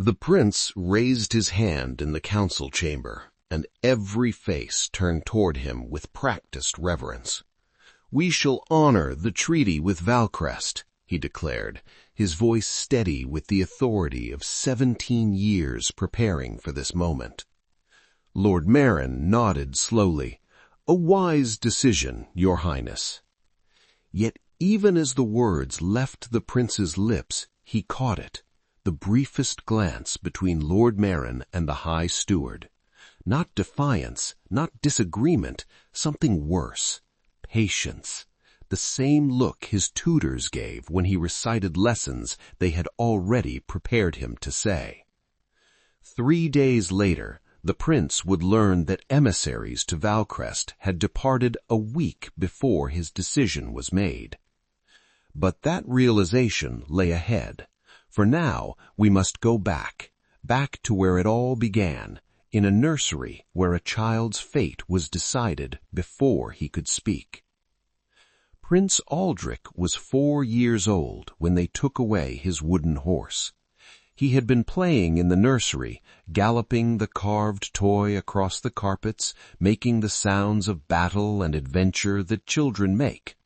The prince raised his hand in the council chamber, and every face turned toward him with practiced reverence. "We shall honor the treaty with Valcrest," he declared, his voice steady with the authority of 17 years preparing for this moment. Lord Merrin nodded slowly. "A wise decision, Your Highness." Yet even as the words left the prince's lips, he caught it, the briefest glance between Lord Merrin and the High Steward. Not defiance, not disagreement, something worse. Patience. The same look his tutors gave when he recited lessons they had already prepared him to say. 3 days later, the prince would learn that emissaries to Valcrest had departed a week before his decision was made. But that realization lay ahead. For now, we must go back to where it all began, in a nursery where a child's fate was decided before he could speak. Prince Aldric was 4 years old when they took away his wooden horse. He had been playing in the nursery, galloping the carved toy across the carpets, making the sounds of battle and adventure that children make.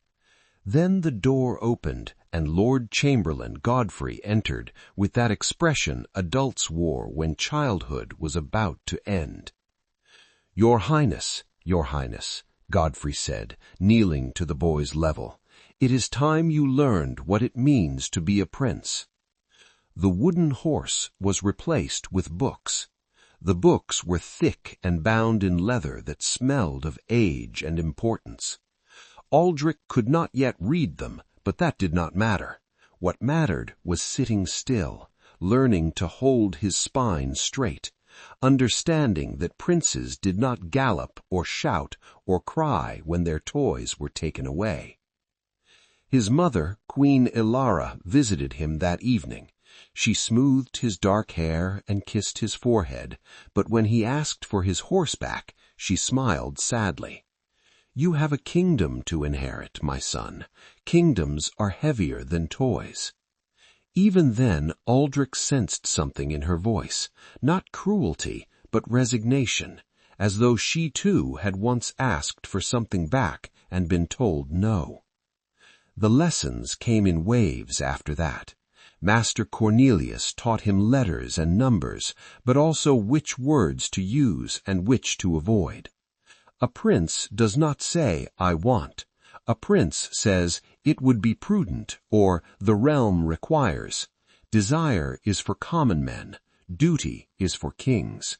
Then the door opened, and Lord Chamberlain Godfrey entered with that expression adults wore when childhood was about to end. Your Highness," Godfrey said, kneeling to the boy's level, "it is time you learned what it means to be a prince." The wooden horse was replaced with books. The books were thick and bound in leather that smelled of age and importance. Aldric could not yet read them, but that did not matter. What mattered was sitting still, learning to hold his spine straight, understanding that princes did not gallop or shout or cry when their toys were taken away. His mother, Queen Ilara, visited him that evening. She smoothed his dark hair and kissed his forehead, but when he asked for his horseback, she smiled sadly. "You have a kingdom to inherit, my son. Kingdoms are heavier than toys." Even then, Aldric sensed something in her voice, not cruelty, but resignation, as though she too had once asked for something back and been told no. The lessons came in waves after that. Master Cornelius taught him letters and numbers, but also which words to use and which to avoid. A prince does not say, "I want." A prince says, "It would be prudent," or "The realm requires." Desire is for common men. Duty is for kings.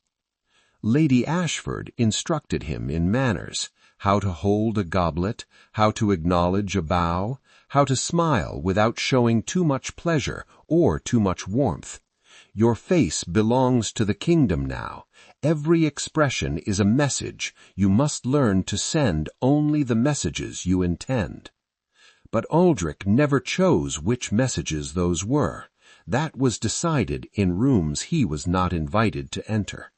Lady Ashford instructed him in manners, how to hold a goblet, how to acknowledge a bow, how to smile without showing too much pleasure or too much warmth. Your face belongs to the kingdom now. Every expression is a message. You must learn to send only the messages you intend. But Aldric never chose which messages those were. That was decided in rooms he was not invited to enter.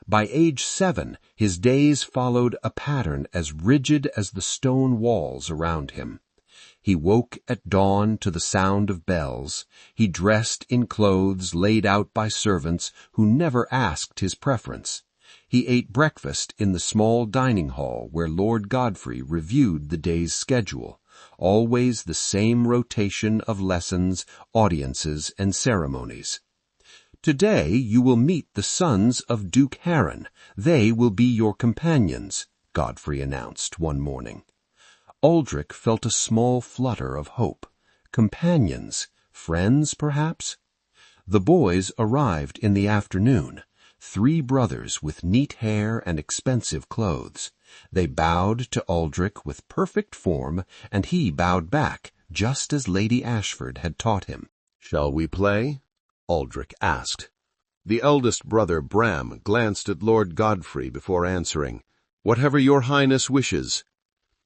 By age 7, his days followed a pattern as rigid as the stone walls around him. He woke at dawn to the sound of bells. He dressed in clothes laid out by servants who never asked his preference. He ate breakfast in the small dining hall where Lord Godfrey reviewed the day's schedule, always the same rotation of lessons, audiences, and ceremonies. "Today you will meet the sons of Duke Harren. They will be your companions," Godfrey announced one morning. Aldric felt a small flutter of hope. Companions, friends perhaps? The boys arrived in the afternoon, 3 brothers with neat hair and expensive clothes. They bowed to Aldric with perfect form, and he bowed back, just as Lady Ashford had taught him. "Shall we play?" Aldric asked. The eldest brother, Bram, glanced at Lord Godfrey before answering. "Whatever your highness wishes."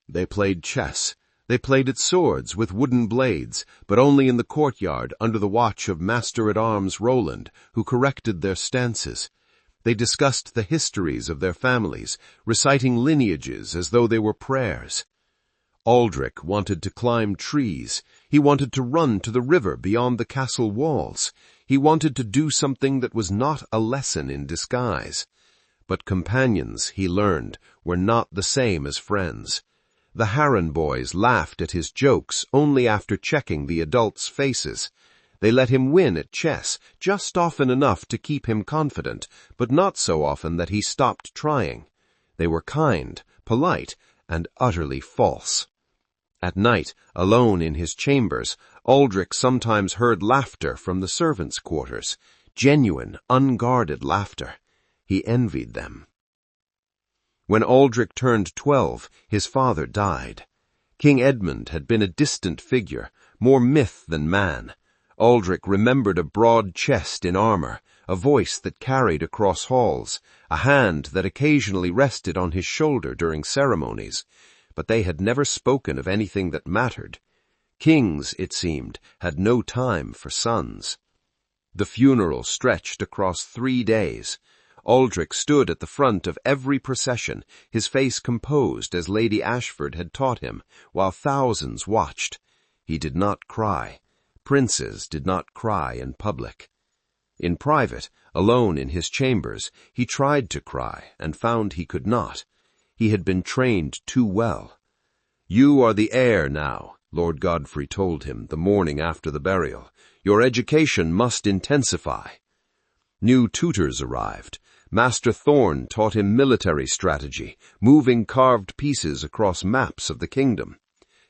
They played chess. They played at swords with wooden blades, but only in the courtyard under the watch of Master-at-Arms Roland, who corrected their stances. They discussed the histories of their families, reciting lineages as though they were prayers. Aldric wanted to climb trees. He wanted to run to the river beyond the castle walls. He wanted to do something that was not a lesson in disguise. But companions, he learned, were not the same as friends. The Harren boys laughed at his jokes only after checking the adults' faces. They let him win at chess just often enough to keep him confident, but not so often that he stopped trying. They were kind, polite, and utterly false. At night, alone in his chambers, Aldric sometimes heard laughter from the servants' quarters, genuine, unguarded laughter. He envied them. When Aldric turned 12, his father died. King Edmund had been a distant figure, more myth than man. Aldric remembered a broad chest in armor, a voice that carried across halls, a hand that occasionally rested on his shoulder during ceremonies, but they had never spoken of anything that mattered. Kings, it seemed, had no time for sons. The funeral stretched across 3 days. Aldric stood at the front of every procession, his face composed as Lady Ashford had taught him, while thousands watched. He did not cry. Princes did not cry in public. In private, alone in his chambers, he tried to cry and found he could not. He had been trained too well. "You are the heir now," Lord Godfrey told him the morning after the burial. "Your education must intensify." New tutors arrived. Master Thorn taught him military strategy, moving carved pieces across maps of the kingdom.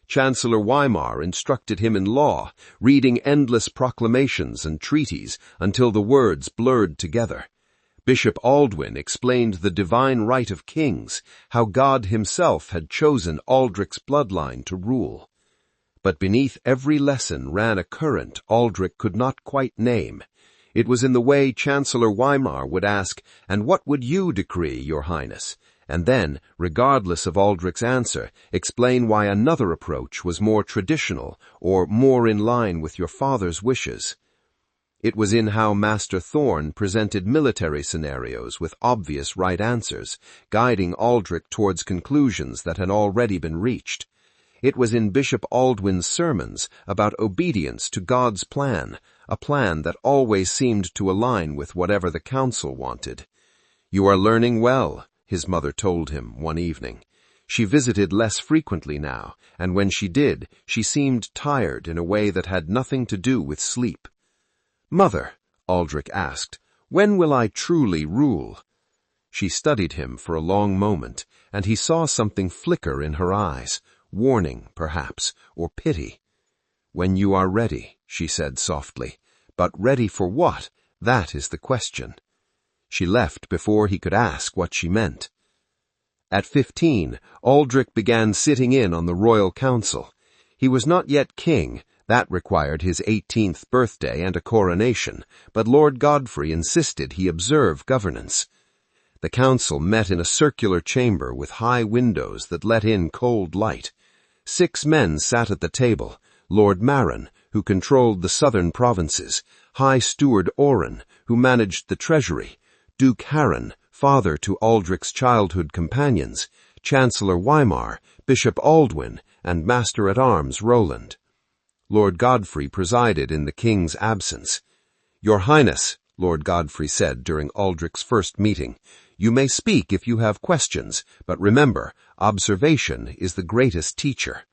Chancellor Weimar instructed him in law, reading endless proclamations and treaties until the words blurred together. Bishop Aldwin explained the divine right of kings, how God himself had chosen Aldric's bloodline to rule. But beneath every lesson ran a current Aldric could not quite name. It was in the way Chancellor Weimar would ask, "And what would you decree, Your Highness?" and then, regardless of Aldric's answer, explain why another approach was more traditional or more in line with your father's wishes. It was in how Master Thorn presented military scenarios with obvious right answers, guiding Aldric towards conclusions that had already been reached. It was in Bishop Aldwin's sermons about obedience to God's plan, a plan that always seemed to align with whatever the council wanted. "You are learning well," his mother told him one evening. She visited less frequently now, and when she did, she seemed tired in a way that had nothing to do with sleep. "Mother," Aldric asked, "when will I truly rule?" She studied him for a long moment, and he saw something flicker in her eyes, warning, perhaps, or pity. "When you are ready," she said softly. "But ready for what? That is the question." She left before he could ask what she meant. At 15, Aldric began sitting in on the royal council. He was not yet king. That required his 18th birthday and a coronation, but Lord Godfrey insisted he observe governance. The council met in a circular chamber with high windows that let in cold light. 6 men sat at the table: Lord Marin, who controlled the southern provinces; High Steward Oren, who managed the treasury; Duke Harren, father to Aldric's childhood companions; Chancellor Weimar, Bishop Aldwin, and Master-at-Arms Roland. Lord Godfrey presided in the king's absence. "Your Highness," Lord Godfrey said during Aldric's first meeting, "you may speak if you have questions, but remember, observation is the greatest teacher."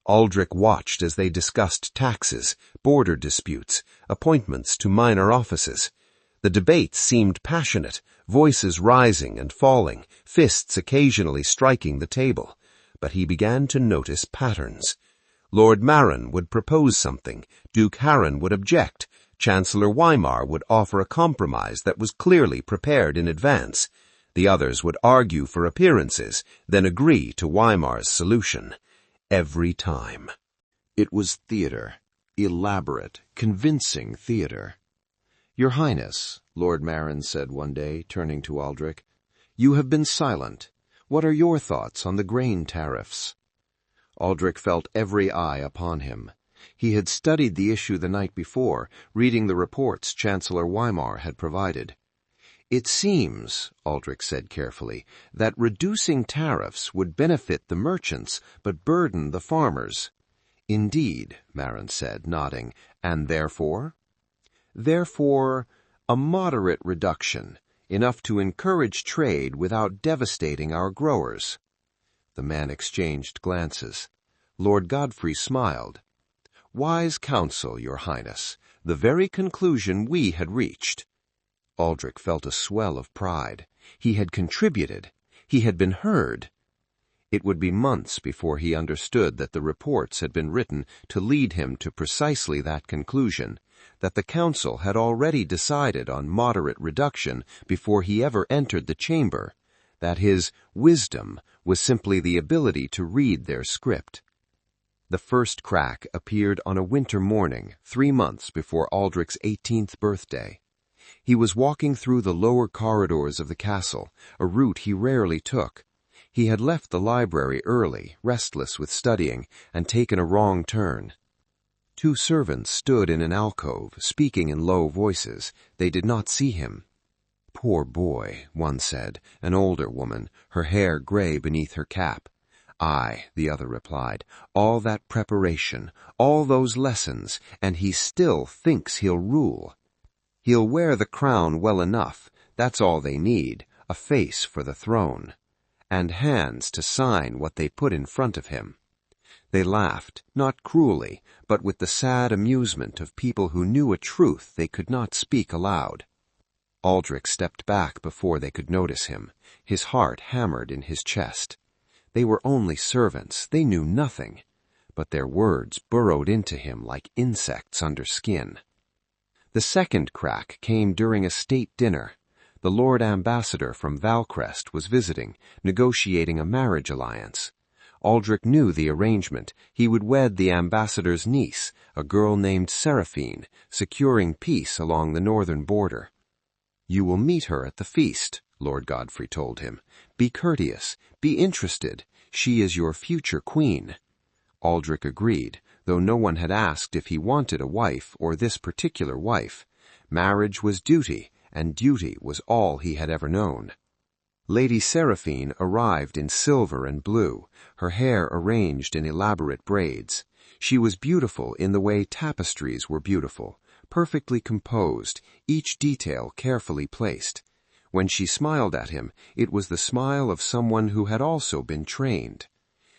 Aldric watched as they discussed taxes, border disputes, appointments to minor offices. The debates seemed passionate, voices rising and falling, fists occasionally striking the table. But he began to notice patterns. Lord Marin would propose something, Duke Harren would object, Chancellor Weimar would offer a compromise that was clearly prepared in advance. The others would argue for appearances, then agree to Weimar's solution. Every time. It was theater. Elaborate, convincing theater. "Your Highness," Lord Marin said one day, turning to Aldric, "you have been silent. What are your thoughts on the grain tariffs?" Aldric felt every eye upon him. He had studied the issue the night before, reading the reports Chancellor Weimar had provided. "It seems," Aldric said carefully, "that reducing tariffs would benefit the merchants but burden the farmers." "Indeed," Marin said, nodding. "And therefore?" Therefore, a moderate reduction, enough to encourage trade without devastating our growers." The men exchanged glances. Lord Godfrey smiled. "Wise counsel, Your Highness, the very conclusion we had reached." Aldric felt a swell of pride. He had contributed. He had been heard. It would be months before he understood that the reports had been written to lead him to precisely that conclusion, that the council had already decided on moderate reduction before he ever entered the chamber, that his wisdom was simply the ability to read their script. The first crack appeared on a winter morning, 3 months before Aldric's 18th birthday. He was walking through the lower corridors of the castle, a route he rarely took. He had left the library early, restless with studying, and taken a wrong turn. 2 servants stood in an alcove, speaking in low voices. They did not see him. "Poor boy," one said, an older woman, her hair gray beneath her cap. "Aye," the other replied, "all that preparation, all those lessons, and he still thinks he'll rule. He'll wear the crown well enough, that's all they need, a face for the throne, and hands to sign what they put in front of him." They laughed, not cruelly, but with the sad amusement of people who knew a truth they could not speak aloud. Aldric stepped back before they could notice him. His heart hammered in his chest. They were only servants, they knew nothing, but their words burrowed into him like insects under skin. The second crack came during a state dinner. The Lord Ambassador from Valcrest was visiting, negotiating a marriage alliance. Aldric knew the arrangement. He would wed the ambassador's niece, a girl named Seraphine, securing peace along the northern border. "You will meet her at the feast," Lord Godfrey told him. "Be courteous, be interested. She is your future queen." Aldric agreed, though no one had asked if he wanted a wife or this particular wife. Marriage was duty, and duty was all he had ever known. Lady Seraphine arrived in silver and blue, her hair arranged in elaborate braids. She was beautiful in the way tapestries were beautiful, perfectly composed, each detail carefully placed. When she smiled at him, it was the smile of someone who had also been trained.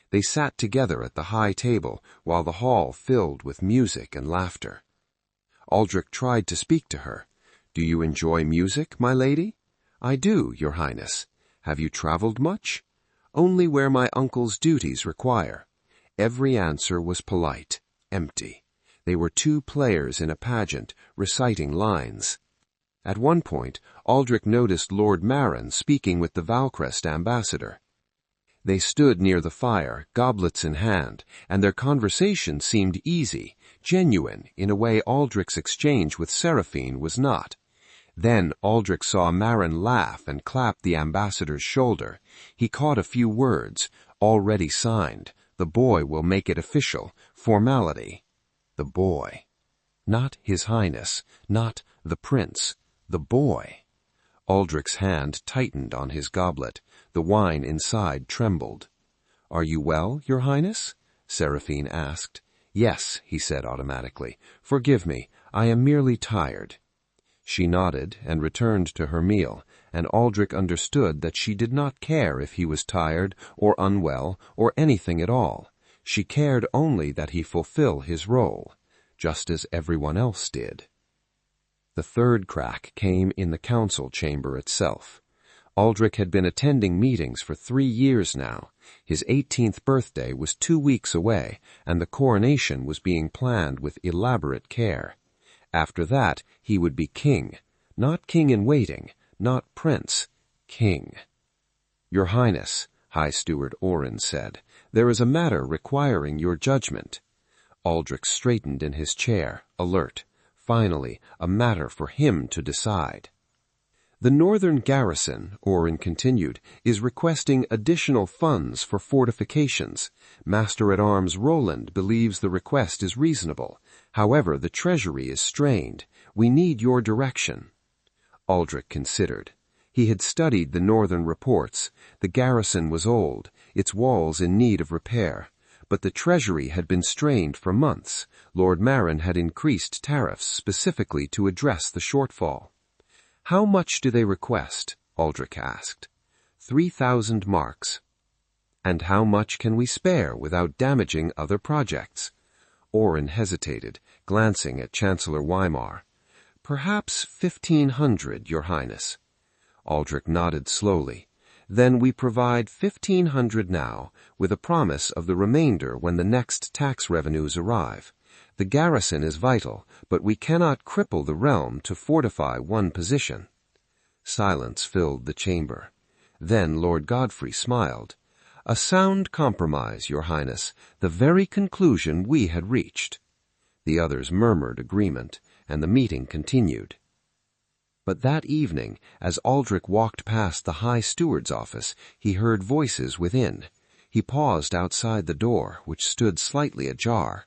They sat together at the high table, while the hall filled with music and laughter. Aldric tried to speak to her. "Do you enjoy music, my lady?" "I do, Your Highness." "Have you traveled much?" "Only where my uncle's duties require." Every answer was polite, empty. They were 2 players in a pageant, reciting lines. At one point, Aldric noticed Lord Marin speaking with the Valcrest ambassador. They stood near the fire, goblets in hand, and their conversation seemed easy, genuine, in a way Aldric's exchange with Seraphine was not. Then Aldric saw Marin laugh and clap the ambassador's shoulder. He caught a few words, already signed. The boy will make it official, formality. The boy. Not His Highness, not the prince, the boy. Aldric's hand tightened on his goblet. The wine inside trembled. "Are you well, Your Highness?" Seraphine asked. "Yes," he said automatically. "Forgive me, I am merely tired." She nodded and returned to her meal, and Aldric understood that she did not care if he was tired or unwell or anything at all. She cared only that he fulfill his role, just as everyone else did. The third crack came in the council chamber itself. Aldric had been attending meetings for 3 years now. His 18th birthday was 2 weeks away, and the coronation was being planned with elaborate care. After that, he would be king. Not king-in-waiting, not prince, king. "Your Highness," High Steward Orin said, "there is a matter requiring your judgment." Aldric straightened in his chair, alert. Finally, a matter for him to decide. "The northern garrison," Orin continued, "is requesting additional funds for fortifications. Master-at-Arms Roland believes the request is reasonable. However, the treasury is strained. We need your direction." Aldric considered. He had studied the northern reports. The garrison was old, its walls in need of repair. but the treasury had been strained for months. Lord Marin had increased tariffs specifically to address the shortfall. "How much do they request?" Aldric asked. 3,000 marks. "And how much can we spare without damaging other projects?" Orin hesitated, glancing at Chancellor Weimar. "Perhaps 1,500, Your Highness." Aldric nodded slowly. "Then we provide 1,500 now, with a promise of the remainder when the next tax revenues arrive. The garrison is vital, but we cannot cripple the realm to fortify one position." Silence filled the chamber. Then Lord Godfrey smiled. "A sound compromise, Your Highness, the very conclusion we had reached." The others murmured agreement, and the meeting continued. But that evening, as Aldric walked past the High Steward's office, he heard voices within. He paused outside the door, which stood slightly ajar.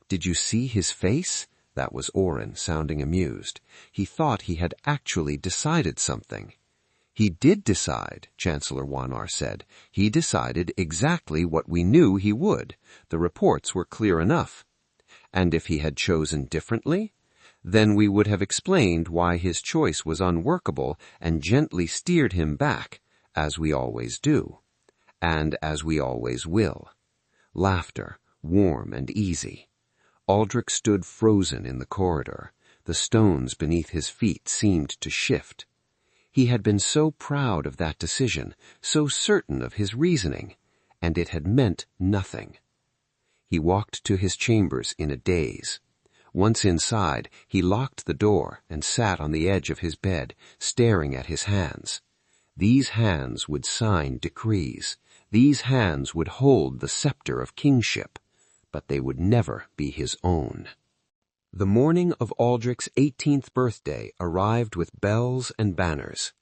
"Did you see his face?" That was Orin, sounding amused. He thought he had actually decided something. "He did decide," Chancellor Weimar said. "He decided exactly what we knew he would. The reports were clear enough." "And if he had chosen differently?" "Then we would have explained why his choice was unworkable and gently steered him back, as we always do. And as we always will." Laughter, warm and easy. Aldric stood frozen in the corridor. The stones beneath his feet seemed to shift. He had been so proud of that decision, so certain of his reasoning, and it had meant nothing. He walked to his chambers in a daze. Once inside, he locked the door and sat on the edge of his bed, staring at his hands. These hands would sign decrees. These hands would hold the scepter of kingship, but they would never be his own. The morning of Aldric's 18th birthday arrived with bells and banners.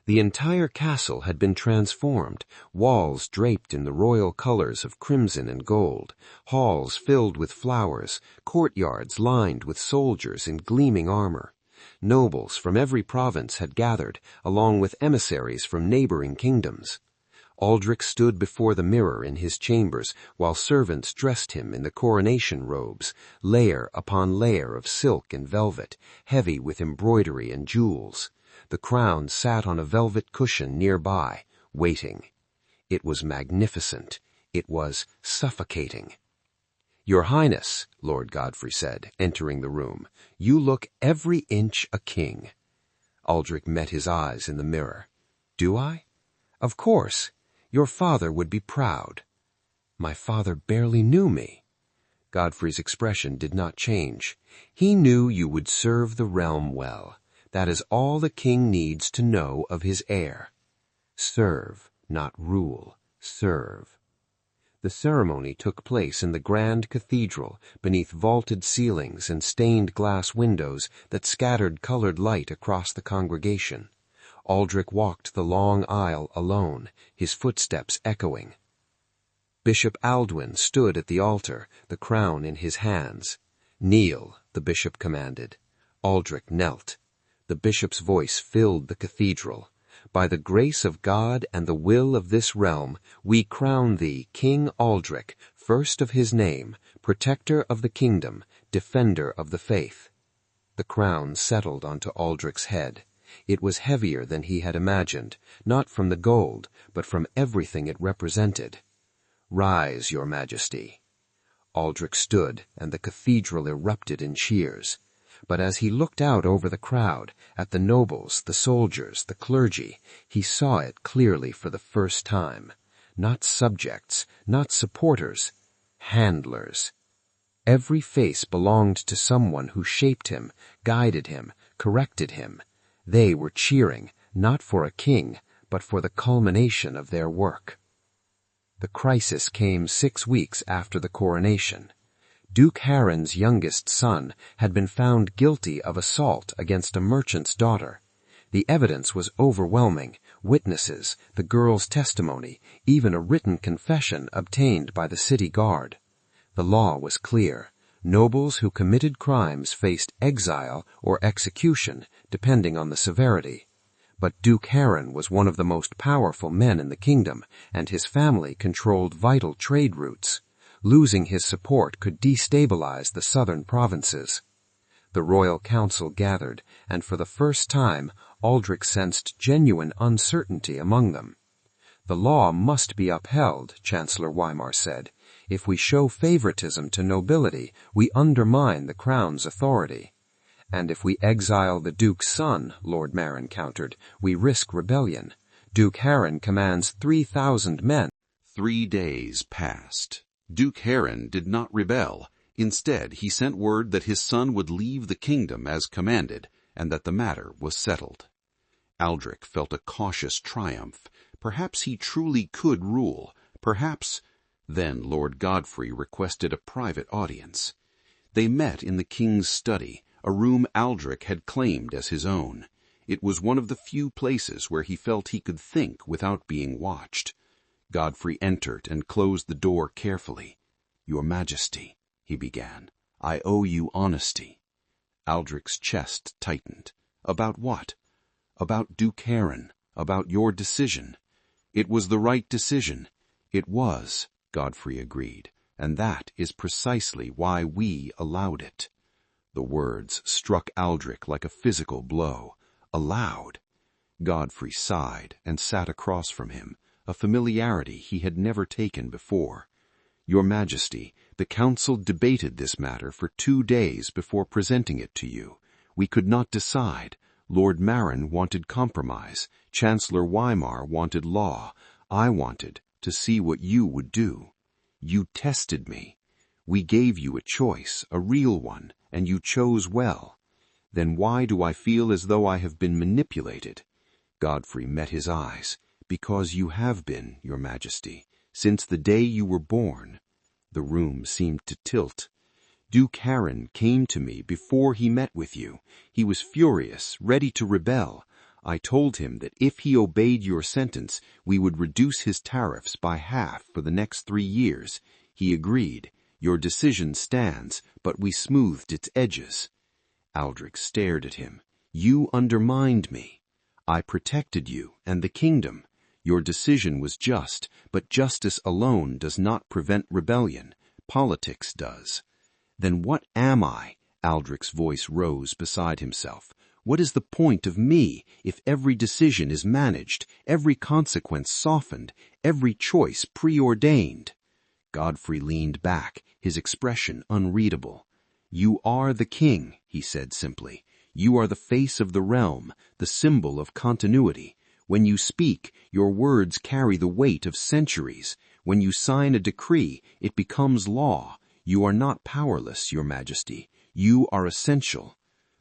The entire castle had been transformed, walls draped in the royal colors of crimson and gold, halls filled with flowers, courtyards lined with soldiers in gleaming armor. Nobles from every province had gathered, along with emissaries from neighboring kingdoms. Aldric stood before the mirror in his chambers while servants dressed him in the coronation robes, layer upon layer of silk and velvet, heavy with embroidery and jewels. The crown sat on a velvet cushion nearby, waiting. It was magnificent. It was suffocating. "Your Highness," Lord Godfrey said, entering the room, "you look every inch a king." Aldric met his eyes in the mirror. "Do I?" "Of course. Your father would be proud." "My father barely knew me." Godfrey's expression did not change. "He knew you would serve the realm well. That is all the king needs to know of his heir. Serve, not rule. Serve." The ceremony took place in the grand cathedral, beneath vaulted ceilings and stained glass windows that scattered colored light across the congregation. Aldric walked the long aisle alone, his footsteps echoing. Bishop Aldwin stood at the altar, the crown in his hands. "Kneel," the bishop commanded. Aldric knelt. The bishop's voice filled the cathedral. "By the grace of God and the will of this realm, we crown thee King Aldric, first of his name, protector of the kingdom, defender of the faith." The crown settled onto Aldric's head. It was heavier than he had imagined, not from the gold, but from everything it represented. "Rise, Your Majesty." Aldric stood, and the cathedral erupted in cheers. But as he looked out over the crowd, at the nobles, the soldiers, the clergy, he saw it clearly for the first time. Not subjects, not supporters, handlers. Every face belonged to someone who shaped him, guided him, corrected him. They were cheering, not for a king, but for the culmination of their work. The crisis came 6 weeks after the coronation. Duke Harren's youngest son had been found guilty of assault against a merchant's daughter. The evidence was overwhelming: witnesses, the girl's testimony, even a written confession obtained by the city guard. The law was clear. Nobles who committed crimes faced exile or execution, depending on the severity. But Duke Harren was one of the most powerful men in the kingdom, and his family controlled vital trade routes. Losing his support could destabilize the southern provinces. The royal council gathered, and for the first time, Aldric sensed genuine uncertainty among them. The law must be upheld, Chancellor Weimar said. If we show favoritism to nobility, we undermine the crown's authority. And if we exile the Duke's son, Lord Marin countered, we risk rebellion. Duke Harren commands 3,000 men. 3 days passed. Duke Harren did not rebel. Instead, he sent word that his son would leave the kingdom as commanded, and that the matter was settled. Aldric felt a cautious triumph. Perhaps he truly could rule. Perhaps... Then Lord Godfrey requested a private audience. They met in the king's study, a room Aldric had claimed as his own. It was one of the few places where he felt he could think without being watched. Godfrey entered and closed the door carefully. "Your Majesty," he began, "I owe you honesty." Aldric's chest tightened. "About what?" "About Duke Harren, about your decision." "It was the right decision." "It was," Godfrey agreed, "and that is precisely why we allowed it." The words struck Aldric like a physical blow. Allowed? Godfrey sighed and sat across from him, a familiarity he had never taken before. "Your Majesty, the council debated this matter for 2 days before presenting it to you. We could not decide. Lord Marin wanted compromise. Chancellor Weimar wanted law. I wanted to see what you would do. You tested me. We gave you a choice, a real one, and you chose well. Then why do I feel as though I have been manipulated?" Godfrey met his eyes. "Because you have been, Your Majesty, since the day you were born." The room seemed to tilt. "Duke Harren came to me before he met with you. He was furious, ready to rebel. I told him that if he obeyed your sentence, we would reduce his tariffs by half for the next 3 years. He agreed. Your decision stands, but we smoothed its edges." Aldric stared at him. "You undermined me. I protected you and the kingdom. Your decision was just, but justice alone does not prevent rebellion. Politics does." "Then what am I?" Aldric's voice rose beside himself. "What is the point of me if every decision is managed, every consequence softened, every choice preordained?" Godfrey leaned back, his expression unreadable. "You are the king," he said simply. "You are the face of the realm, the symbol of continuity. When you speak, your words carry the weight of centuries. When you sign a decree, it becomes law. You are not powerless, Your Majesty. You are essential."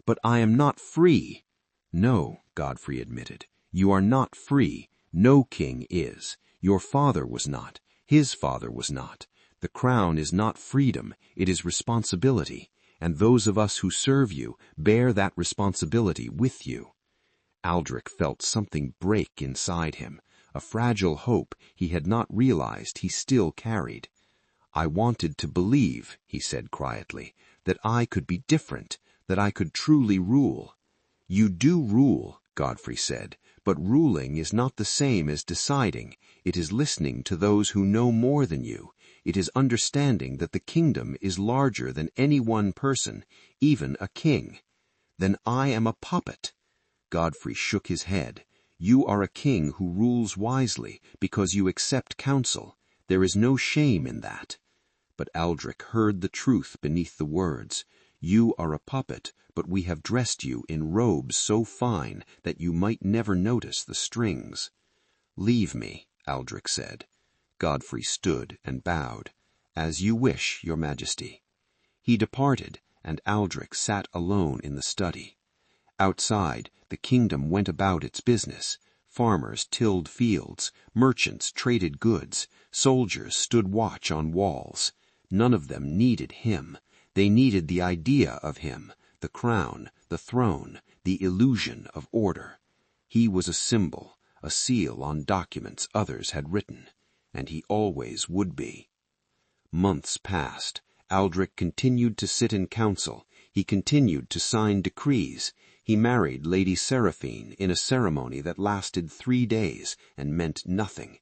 "But I am not free." "No," Godfrey admitted. "You are not free. No king is. Your father was not. His father was not. The crown is not freedom, it is responsibility, and those of us who serve you bear that responsibility with you." Aldric felt something break inside him, a fragile hope he had not realized he still carried. "I wanted to believe," he said quietly, "that I could be different, that I could truly rule." "You do rule," Godfrey said, "but ruling is not the same as deciding. It is listening to those who know more than you. It is understanding that the kingdom is larger than any one person, even a king." "Then I am a puppet." Godfrey shook his head. "You are a king who rules wisely because you accept counsel. There is no shame in that." But Aldric heard the truth beneath the words. "You are a puppet, but we have dressed you in robes so fine that you might never notice the strings." "Leave me," Aldric said. Godfrey stood and bowed. "As you wish, Your Majesty." He departed, and Aldric sat alone in the study. Outside, the kingdom went about its business. Farmers tilled fields, merchants traded goods, soldiers stood watch on walls. None of them needed him. They needed the idea of him, the crown, the throne, the illusion of order. He was a symbol, a seal on documents others had written, and he always would be. Months passed. Aldric continued to sit in council. He continued to sign decrees. He married Lady Seraphine in a ceremony that lasted 3 days and meant nothing.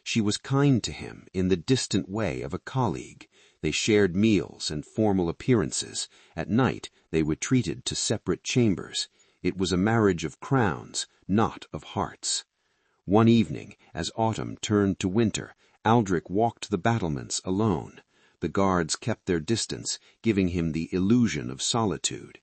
She was kind to him in the distant way of a colleague. They shared meals and formal appearances. At night, they retreated to separate chambers. It was a marriage of crowns, not of hearts. One evening, as autumn turned to winter, Aldric walked the battlements alone. The guards kept their distance, giving him the illusion of solitude.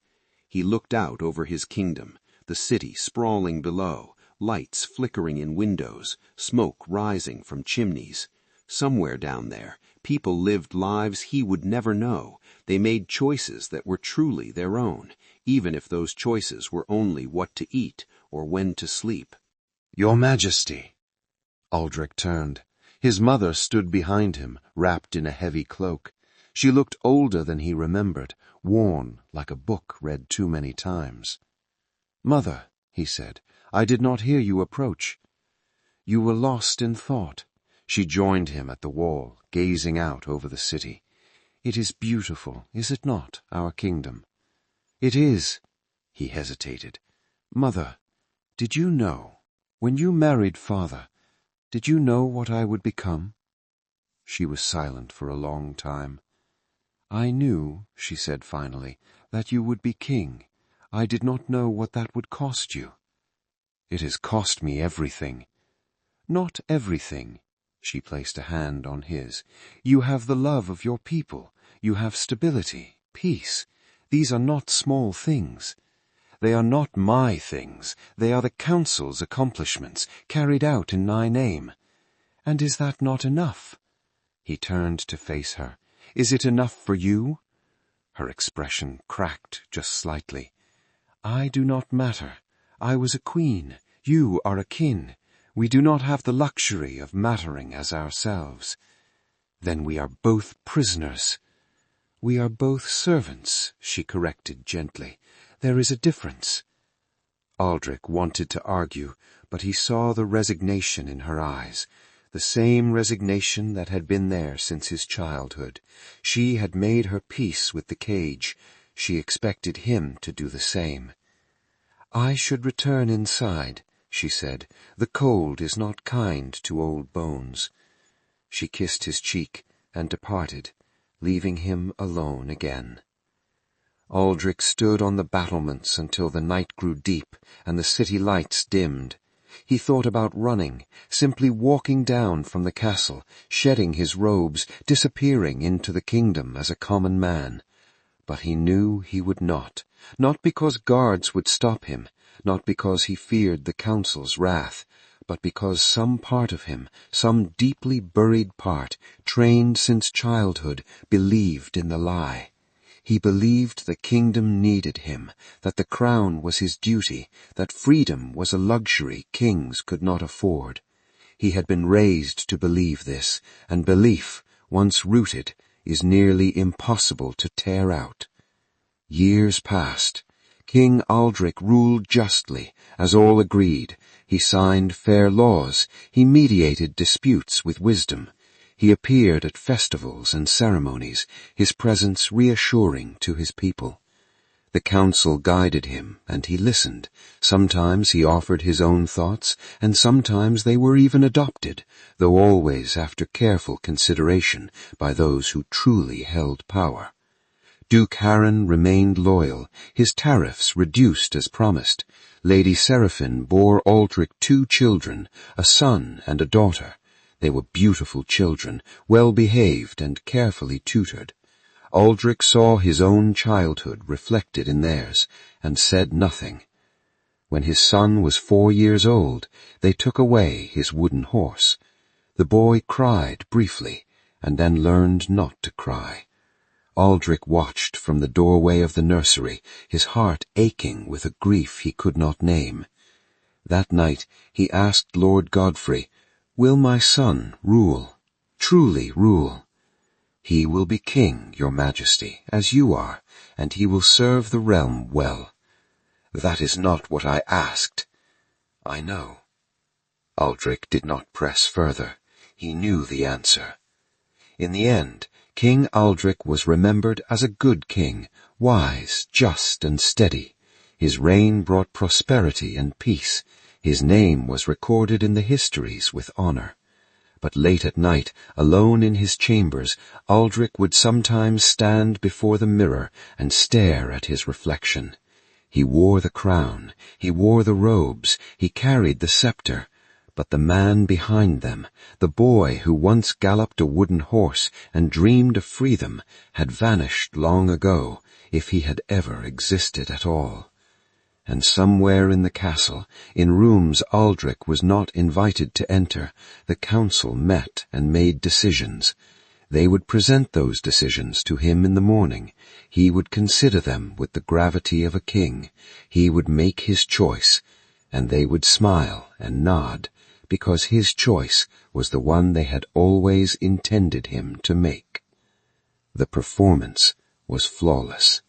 He looked out over his kingdom, the city sprawling below, lights flickering in windows, smoke rising from chimneys. Somewhere down there, people lived lives he would never know. They made choices that were truly their own, even if those choices were only what to eat or when to sleep. "Your Majesty." Aldric turned. His mother stood behind him, wrapped in a heavy cloak. She looked older than he remembered, worn like a book read too many times. "Mother," he said, "I did not hear you approach." "You were lost in thought." She joined him at the wall, gazing out over the city. "It is beautiful, is it not, our kingdom?" "It is." He hesitated. "Mother, did you know, when you married father, did you know what I would become?" She was silent for a long time. "I knew," she said finally, "that you would be king. I did not know what that would cost you." "It has cost me everything." "Not everything." She placed a hand on his. "You have the love of your people. You have stability, peace. These are not small things. They are not my things. They are the council's accomplishments, carried out in my name. And is that not enough?" He turned to face her. "Is it enough for you?" Her expression cracked just slightly. "I do not matter. I was a queen. You are a kin. We do not have the luxury of mattering as ourselves." "Then we are both prisoners." "We are both servants," she corrected gently. "There is a difference." Aldric wanted to argue, but he saw the resignation in her eyes, the same resignation that had been there since his childhood. She had made her peace with the cage. She expected him to do the same. "I should return inside," she said. "The cold is not kind to old bones." She kissed his cheek and departed, leaving him alone again. Aldric stood on the battlements until the night grew deep and the city lights dimmed. He thought about running, simply walking down from the castle, shedding his robes, disappearing into the kingdom as a common man. But he knew he would not because guards would stop him, not because he feared the council's wrath, but because some part of him, some deeply buried part, trained since childhood, believed in the lie. He believed the kingdom needed him, that the crown was his duty, that freedom was a luxury kings could not afford. He had been raised to believe this, and belief, once rooted, is nearly impossible to tear out. Years passed. King Aldric ruled justly, as all agreed. He signed fair laws. He mediated disputes with wisdom. He appeared at festivals and ceremonies, his presence reassuring to his people. The council guided him, and he listened. Sometimes he offered his own thoughts, and sometimes they were even adopted, though always after careful consideration by those who truly held power. Duke Harren remained loyal, his tariffs reduced as promised. Lady Seraphine bore Aldric 2 children, a son and a daughter. They were beautiful children, well-behaved and carefully tutored. Aldric saw his own childhood reflected in theirs, and said nothing. When his son was 4 years old, they took away his wooden horse. The boy cried briefly, and then learned not to cry. Aldric watched from the doorway of the nursery, his heart aching with a grief he could not name. That night he asked Lord Godfrey, "Will my son rule, truly rule?" "He will be king, your Majesty, as you are, and he will serve the realm well." "That is not what I asked." "I know." Aldric did not press further. He knew the answer. In the end, King Aldric was remembered as a good king, wise, just, and steady. His reign brought prosperity and peace. His name was recorded in the histories with honor. But late at night, alone in his chambers, Aldric would sometimes stand before the mirror and stare at his reflection. He wore the crown, he wore the robes, he carried the scepter, but the man behind them, the boy who once galloped a wooden horse and dreamed of freedom, had vanished long ago, if he had ever existed at all. And somewhere in the castle, in rooms Aldric was not invited to enter, the council met and made decisions. They would present those decisions to him in the morning. He would consider them with the gravity of a king. He would make his choice, and they would smile and nod, because his choice was the one they had always intended him to make. The performance was flawless.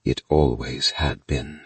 It always had been.